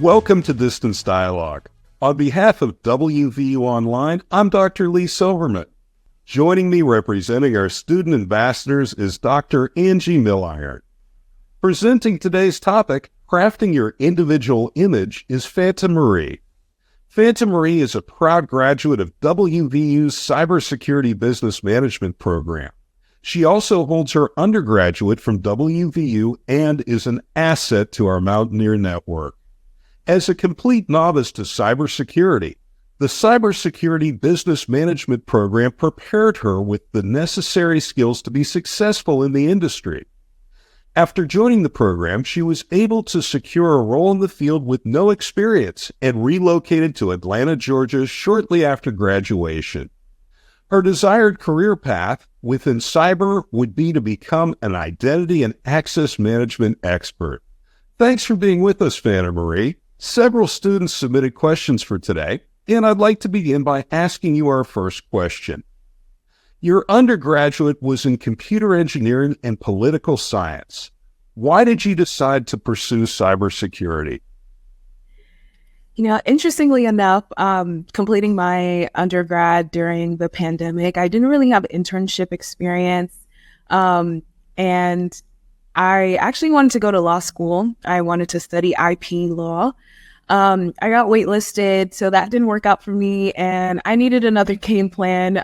Welcome to Distance Dialogue. On behalf of WVU Online, I'm Dr. Lee Silverman. Joining me representing our student ambassadors is Dr. Angie Milliron. Presenting today's topic, Crafting Your Individual Image, is Fanta-Marie. Fanta-Marie is a proud graduate of WVU's Cybersecurity Business Management program. She also holds her undergraduate from WVU and is an asset to our Mountaineer network. As a complete novice to cybersecurity, the Cybersecurity Business Management program prepared her with the necessary skills to be successful in the industry. After joining the program, she was able to secure a role in the field with no experience and relocated to Atlanta, Georgia shortly after graduation. Her desired career path within cyber would be to become an identity and access management expert. Thanks for being with us, Fanta-Marie. Several students submitted questions for today, and I'd like to begin by asking you our first question. Your undergraduate was in computer engineering and political science. Why did you decide to pursue cybersecurity? Interestingly enough, completing my undergrad during the pandemic, I didn't really have internship experience. And I actually wanted to go to law school. I wanted to study IP law. I got waitlisted, so that didn't work out for me, and I needed another game plan.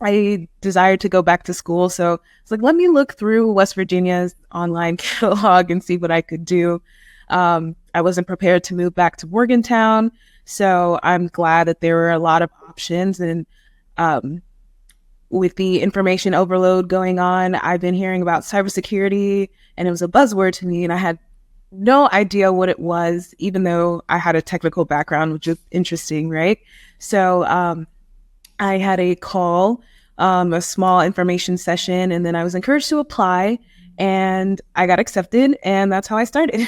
I desired to go back to school, so it's like, let me look through West Virginia's online catalog and see what I could do. I wasn't prepared to move back to Morgantown, so I'm glad that there were a lot of options. And with the information overload going on, I've been hearing about cybersecurity, and it was a buzzword to me, and I had no idea what it was, even though I had a technical background, which is interesting, right? So I had a call, a small information session, and then I was encouraged to apply, and I got accepted, and that's how I started.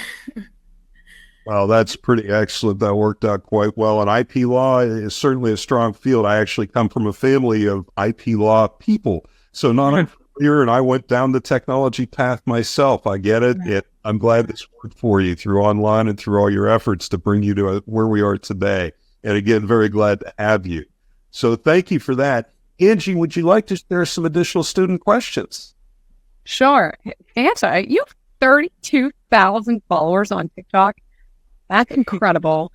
Well, that's pretty excellent. That worked out quite well. And IP law is certainly a strong field. I actually come from a family of IP law people. So not unfamiliar, and I went down the technology path myself. I get it. Right. I'm glad this worked for you through online and through all your efforts to bring you to where we are today. And again, very glad to have you. So thank you for that. Angie, would you like to share some additional student questions? Sure. Fanta, you have 32,000 followers on TikTok. That's incredible.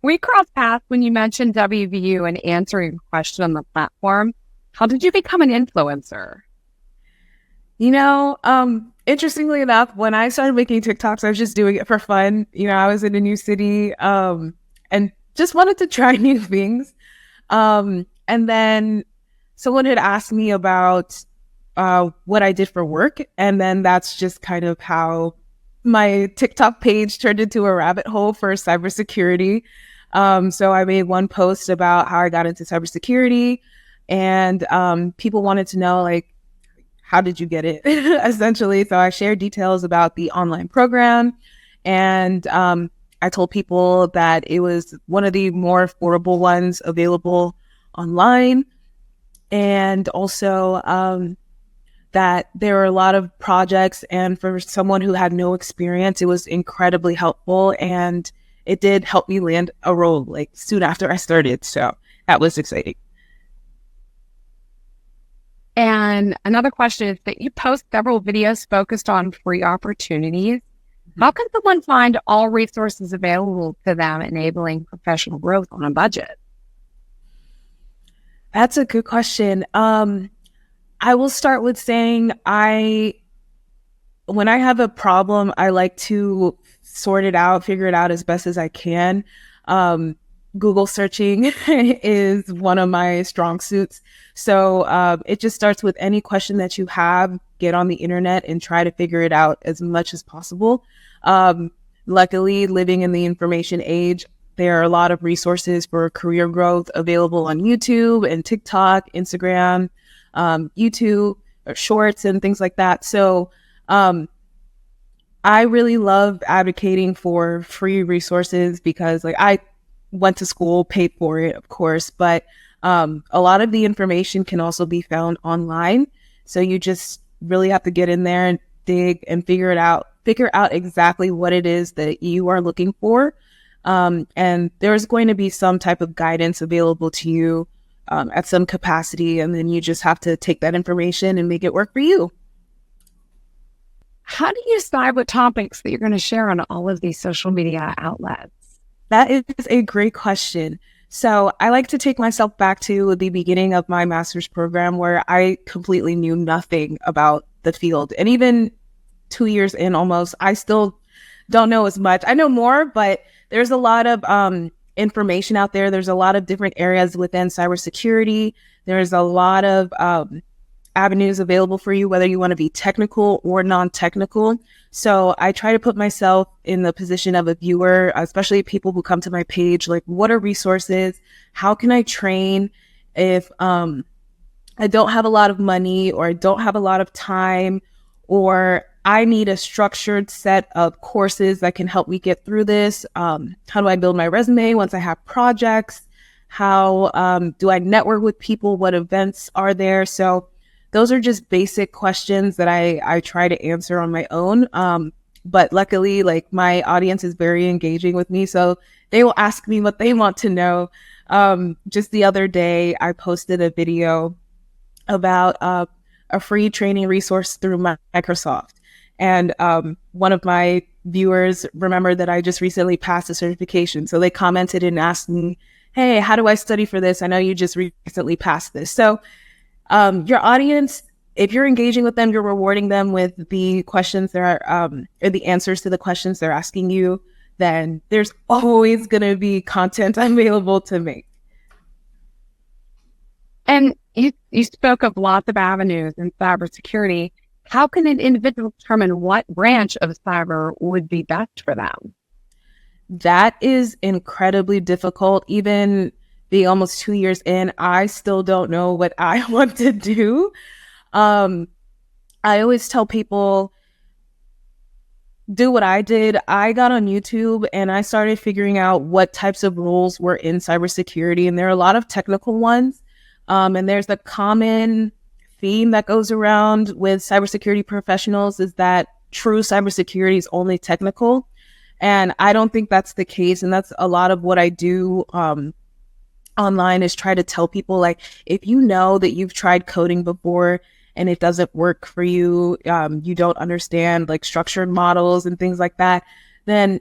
We crossed paths when you mentioned WVU and answering a question on the platform. How did you become an influencer? Interestingly enough, when I started making TikToks, I was just doing it for fun. I was in a new city and just wanted to try new things. And then someone had asked me about what I did for work. And then that's just kind of how my TikTok page turned into a rabbit hole for cybersecurity. So I made one post about how I got into cybersecurity, and people wanted to know, like, how did you get it, essentially. So I shared details about the online program, and I told people that it was one of the more affordable ones available online, and also that there were a lot of projects, and for someone who had no experience, it was incredibly helpful, and it did help me land a role like soon after I started. So that was exciting. And another question is that you post several videos focused on free opportunities. How can someone find all resources available to them, enabling professional growth on a budget? That's a good question. I will start with saying when I have a problem, I like to sort it out, figure it out as best as I can. Google searching is one of my strong suits. So it just starts with any question that you have, get on the internet and try to figure it out as much as possible. Luckily, living in the information age, there are a lot of resources for career growth available on YouTube and TikTok, Instagram, YouTube, or shorts and things like that. So I really love advocating for free resources because, like, I went to school, paid for it, of course, but a lot of the information can also be found online. So you just really have to get in there and dig and figure it out figure out exactly what it is that you are looking for. And there's going to be some type of guidance available to you at some capacity. And then you just have to take that information and make it work for you. How do you decide what topics that you're going to share on all of these social media outlets? That is a great question. So I like to take myself back to the beginning of my master's program where I completely knew nothing about the field. And even 2 years in almost, I still don't know as much. I know more, but there's a lot of information out there. There's a lot of different areas within cybersecurity. There's a lot of avenues available for you, whether you want to be technical or non-technical. So I try to put myself in the position of a viewer, especially people who come to my page, like what are resources? How can I train if I don't have a lot of money or I don't have a lot of time, or I need a structured set of courses that can help me get through this? How do I build my resume once I have projects? How do I network with people? What events are there? So those are just basic questions that I try to answer on my own. But luckily, like my audience is very engaging with me. So they will ask me what they want to know. Just the other day, I posted a video about a free training resource through Microsoft. And one of my viewers remembered that I just recently passed a certification. So they commented and asked me, hey, how do I study for this? I know you just recently passed this. So your audience, if you're engaging with them, you're rewarding them with the questions that are, or the answers to the questions they're asking you, then there's always going to be content available to make. And you spoke of lots of avenues in cybersecurity. How can an individual determine what branch of cyber would be best for them? That is incredibly difficult. Even being almost 2 years in, I still don't know what I want to do. I always tell people, do what I did. I got on YouTube and I started figuring out what types of roles were in cybersecurity. And there are a lot of technical ones. And there's the common theme that goes around with cybersecurity professionals is that true cybersecurity is only technical. And I don't think that's the case. And that's a lot of what I do online is try to tell people, like, if you know that you've tried coding before and it doesn't work for you, you don't understand like structured models and things like that, then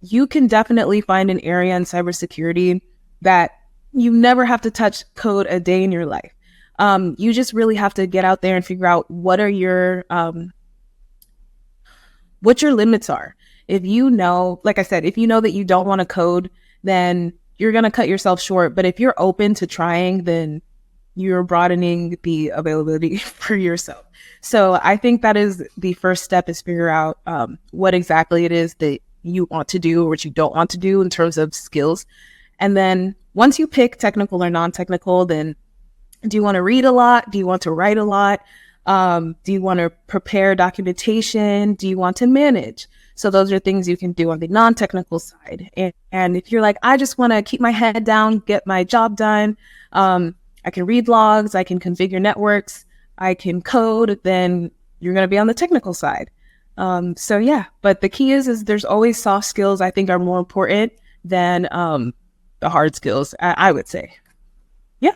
you can definitely find an area in cybersecurity that you never have to touch code a day in your life. You just really have to get out there and figure out what your limits are. If you know, like I said, if you know that you don't want to code, then you're going to cut yourself short. But if you're open to trying, then you're broadening the availability for yourself. So I think that is the first step, is figure out what exactly it is that you want to do or what you don't want to do in terms of skills. And then once you pick technical or non-technical, then do you want to read a lot? Do you want to write a lot? Do you want to prepare documentation? Do you want to manage? So those are things you can do on the non-technical side. And if you're like, I just want to keep my head down, get my job done, I can read logs, I can configure networks, I can code, then you're going to be on the technical side. So yeah, but the key is there's always soft skills I think are more important than the hard skills, I would say. Yeah.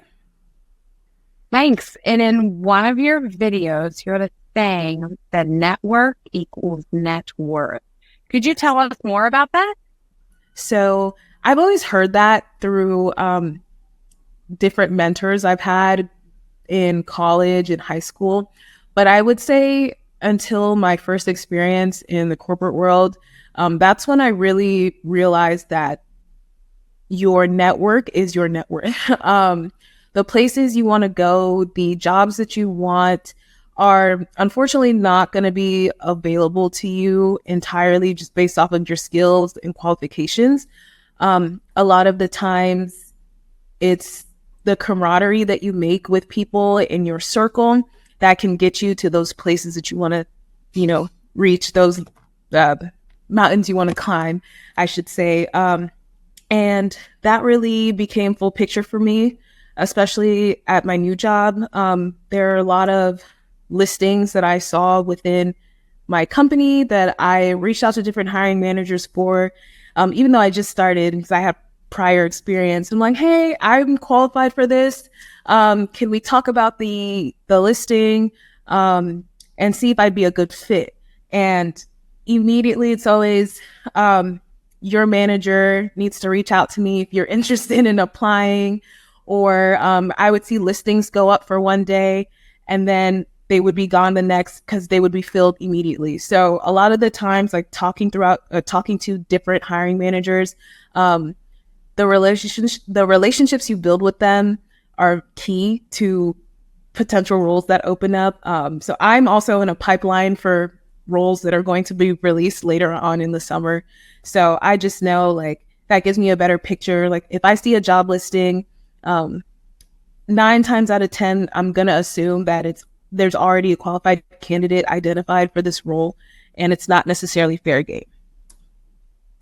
Thanks. And in one of your videos, you're saying that network equals net worth. Could you tell us more about that? So I've always heard that through different mentors I've had in college and high school. But I would say until my first experience in the corporate world, that's when I really realized that your network is your net worth. The places you want to go, the jobs that you want are unfortunately not going to be available to you entirely just based off of your skills and qualifications. A lot of the times it's the camaraderie that you make with people in your circle that can get you to those places that you want to, reach, those mountains you want to climb, I should say. And that really became full picture for me, especially at my new job. There are a lot of listings that I saw within my company that I reached out to different hiring managers for, even though I just started because I have prior experience. I'm like, hey, I'm qualified for this. Can we talk about the listing and see if I'd be a good fit? And immediately it's always your manager needs to reach out to me if you're interested in applying, or I would see listings go up for one day and then they would be gone the next because they would be filled immediately. So a lot of the times, like talking to different hiring managers, the relationships you build with them are key to potential roles that open up. So I'm also in a pipeline for roles that are going to be released later on in the summer. So I just know like that gives me a better picture. Like if I see a job listing, 9 times out of 10, I'm going to assume that there's already a qualified candidate identified for this role, and it's not necessarily fair game.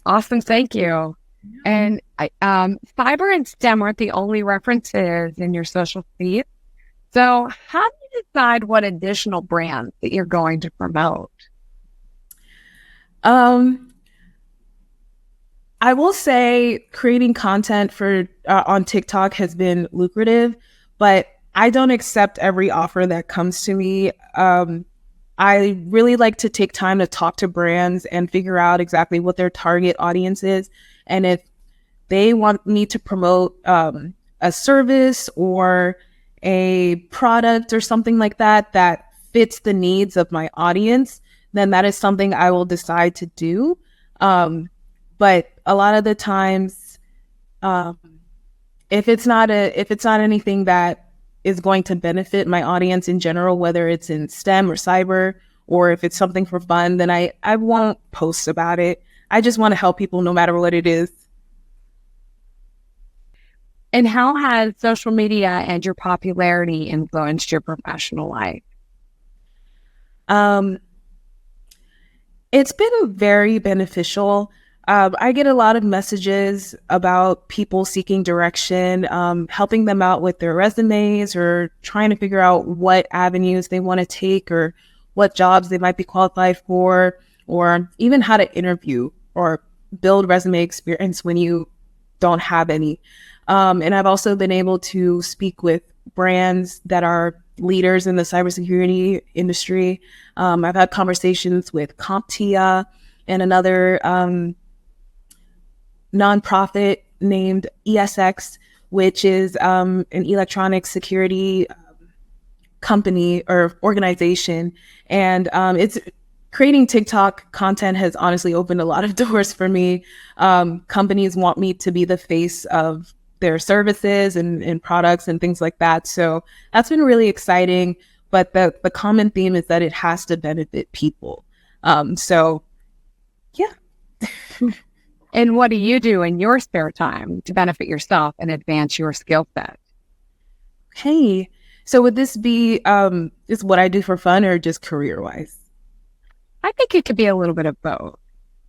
Awesome. Thank you. And cyber and STEM aren't the only references in your social feed. So how do you decide what additional brands that you're going to promote? I will say creating content for on TikTok has been lucrative, but I don't accept every offer that comes to me. I really like to take time to talk to brands and figure out exactly what their target audience is. And if they want me to promote a service or a product or something like that fits the needs of my audience, then that is something I will decide to do. But a lot of the times, if it's not anything that is going to benefit my audience in general, whether it's in STEM or cyber, or if it's something for fun, then I won't post about it. I just want to help people no matter what it is. And how has social media and your popularity influenced your professional life? It's been very beneficial. I get a lot of messages about people seeking direction, helping them out with their resumes or trying to figure out what avenues they want to take or what jobs they might be qualified for, or even how to interview or build resume experience when you don't have any. And I've also been able to speak with brands that are leaders in the cybersecurity industry. I've had conversations with CompTIA and another nonprofit named ESX, which is an electronic security company or organization. And it's creating TikTok content has honestly opened a lot of doors for me. Companies want me to be the face of their services and products and things like that. So that's been really exciting. But the common theme is that it has to benefit people. So yeah. And what do you do in your spare time to benefit yourself and advance your skill set? Okay. So would this be is what I do for fun or just career-wise? I think it could be a little bit of both.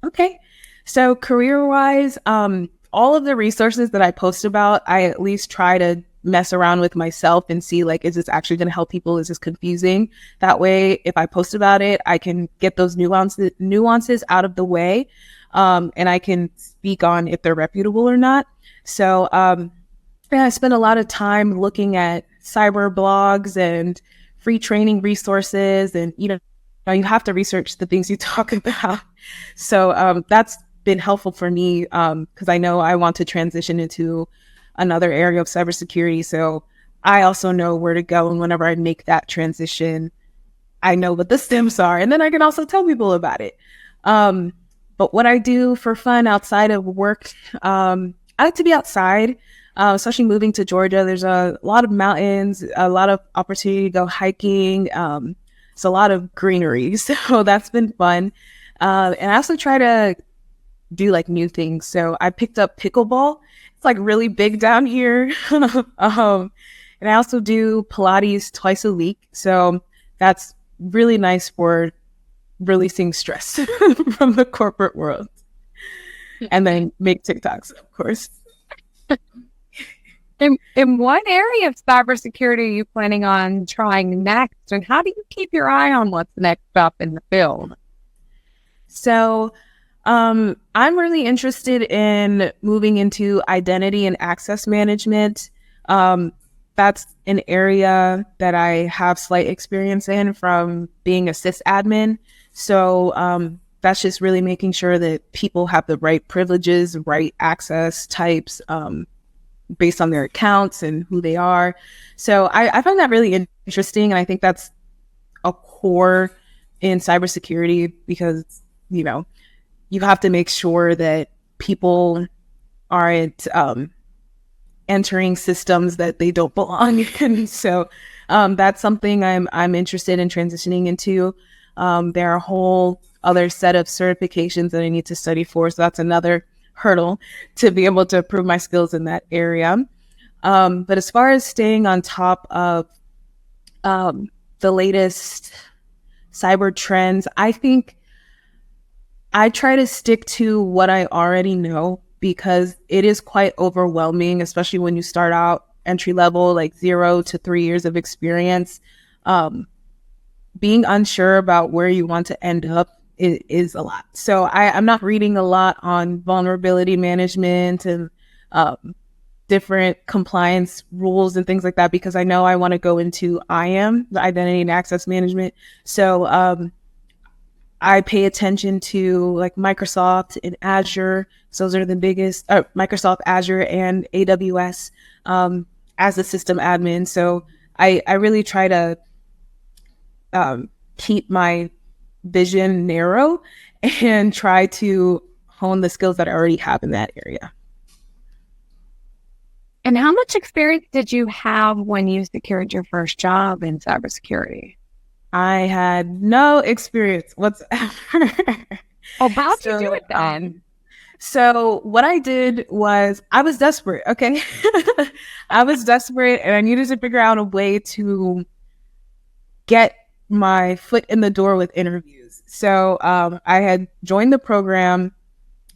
Okay. So career-wise, all of the resources that I post about, I at least try to mess around with myself and see, like, is this actually going to help people? Is this confusing? That way, if I post about it, I can get those nuances out of the way, and I can speak on if they're reputable or not. So I spend a lot of time looking at cyber blogs and free training resources, and you have to research the things you talk about. So that's been helpful for me because I know I want to transition into another area of cybersecurity. So I also know where to go, and whenever I make that transition, I know what the stems are, and then I can also tell people about it. But what I do for fun outside of work, I like to be outside, especially moving to Georgia. There's a lot of mountains, a lot of opportunity to go hiking. It's a lot of greenery, so that's been fun. And I also try to do like new things. So I picked up pickleball. It's like really big down here. And I also do Pilates twice a week. So that's really nice for releasing stress from the corporate world. And then make TikToks, of course. In what area of cybersecurity are you planning on trying next? And how do you keep your eye on what's next up in the field? So I'm really interested in moving into identity and access management. That's an area that I have slight experience in from being a sysadmin. So that's just really making sure that people have the right privileges, right access types based on their accounts and who they are. So I find that really interesting. And I think that's a core in cybersecurity because, you have to make sure that people aren't entering systems that they don't belong in. So that's something I'm interested in transitioning into. There are a whole other set of certifications that I need to study for. So that's another hurdle to be able to improve my skills in that area. But as far as staying on top of the latest cyber trends, I think I try to stick to what I already know because it is quite overwhelming, especially when you start out entry level, like 0 to 3 years of experience. Being unsure about where you want to end up is a lot. So I'm not reading a lot on vulnerability management and different compliance rules and things like that because I know I want to go into IAM, the identity and access management. So I pay attention to like Microsoft and Azure. So those are the biggest, Microsoft, Azure, and AWS as a system admin. So I really try to keep my vision narrow and try to hone the skills that I already have in that area. And how much experience did you have when you secured your first job in cybersecurity? I had no experience whatsoever. Oh, how'd you do it then? So what I did was I was desperate. Okay. I was desperate and I needed to figure out a way to get my foot in the door with interviews. So I had joined the program.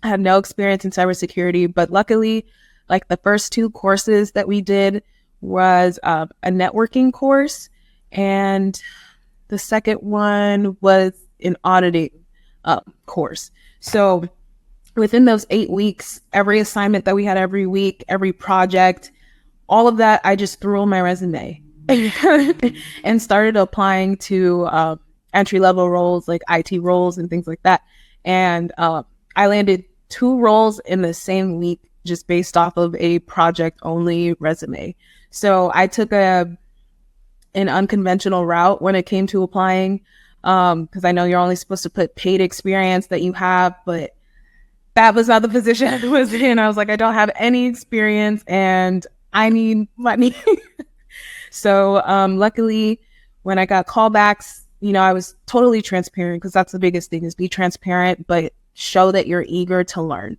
I had no experience in cybersecurity, but luckily, like the first 2 courses that we did was a networking course, and the second one was an auditing course. So within those 8 weeks, every assignment that we had every week, every project, all of that, I just threw on my resume and started applying to entry-level roles like IT roles and things like that. And I landed 2 roles in the same week just based off of a project-only resume. So I took an unconventional route when it came to applying because I know you're only supposed to put paid experience that you have, but that was not the position I was in. I was like, I don't have any experience and I need money. So luckily, when I got callbacks, I was totally transparent because that's the biggest thing is be transparent, but show that you're eager to learn.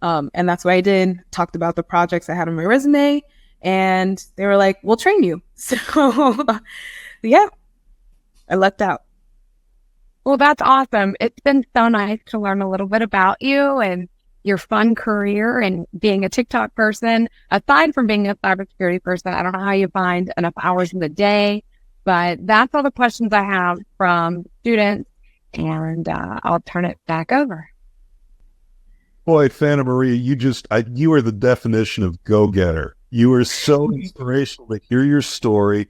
And that's what I did. Talked about the projects I had on my resume and they were like, we'll train you. So yeah, I lucked out. Well, that's awesome. It's been so nice to learn a little bit about you and your fun career and being a TikTok person. Aside from being a cybersecurity person, I don't know how you find enough hours in the day, but that's all the questions I have from students, and I'll turn it back over. Boy, Fanta-Marie, you are the definition of go-getter. You are so inspirational to hear your story,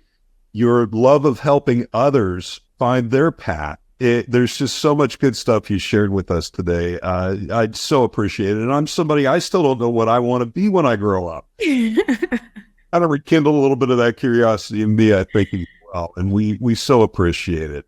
your love of helping others find their path. There's just so much good stuff you shared with us today. I so appreciate it. And I'm somebody, I still don't know what I want to be when I grow up. Kind of rekindle a little bit of that curiosity in me, I think, as well. And we so appreciate it.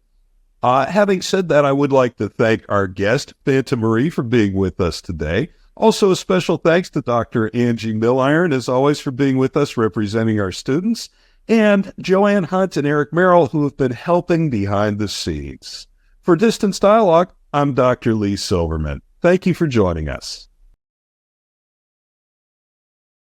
Having said that, I would like to thank our guest, Fanta-Marie, for being with us today. Also, a special thanks to Dr. Angie Milliron, as always, for being with us, representing our students, and Joanne Hunt and Eric Merrill, who have been helping behind the scenes. For Distance Dialogue, I'm Dr. Lee Silverman. Thank you for joining us.